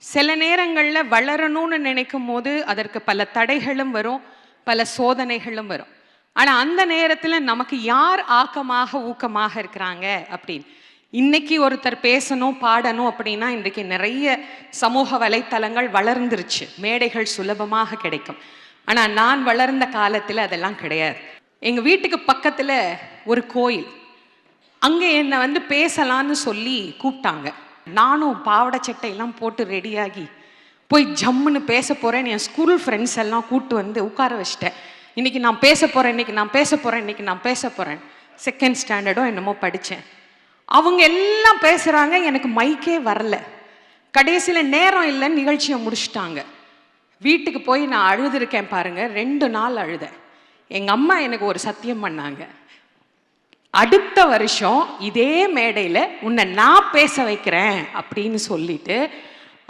சில நேரங்களில் வளரணும்னு நினைக்கும் போது அதற்கு பல தடைகளும் வரும், பல சோதனைகளும் வரும். ஆனால் அந்த நேரத்தில் நமக்கு யார் ஆக்கமாக ஊக்கமாக இருக்கிறாங்க அப்படின்னு இன்னைக்கு ஒருத்தர் பேசணும் பாடணும் அப்படின்னா இன்றைக்கு நிறைய சமூக வலைத்தளங்கள் வளர்ந்துருச்சு, மேடைகள் சுலபமாக கிடைக்கும். ஆனால் நான் வளர்ந்த காலத்தில் அதெல்லாம் கிடையாது. எங்கள் வீட்டுக்கு பக்கத்தில் ஒரு கோயில், அங்கே என்னை பேசலான்னு சொல்லி கூப்பிட்டாங்க. நானும் பாவாடை சட்டையெல்லாம் போட்டு ரெடியாகி போய் ஜம்முன்னு பேச போகிறேன். என் ஸ்கூல் ஃப்ரெண்ட்ஸ் எல்லாம் கூப்பிட்டு உட்கார வச்சிட்டேன். இன்றைக்கி நான் பேச போகிறேன், இன்றைக்கி நான் பேச போகிறேன், இன்றைக்கி நான் பேச போகிறேன். செகண்ட் ஸ்டாண்டர்டோ என்னமோ படித்தேன். அவங்க எல்லாம் பேசுகிறாங்க, எனக்கு மைக்கே வரல. கடைசியில் நேரம் இல்லைன்னு நிகழ்ச்சியை முடிச்சுட்டாங்க. வீட்டுக்கு போய் நான் அழுதுருக்கேன் பாருங்க, 2 நாள் அழுதேன். எங்கள் அம்மா எனக்கு ஒரு சத்தியம் பண்ணாங்க, அடுத்த வருஷம் இதே மேடையில் உன்னை நான் பேச வைக்கிறேன் அப்படின்னு சொல்லிட்டு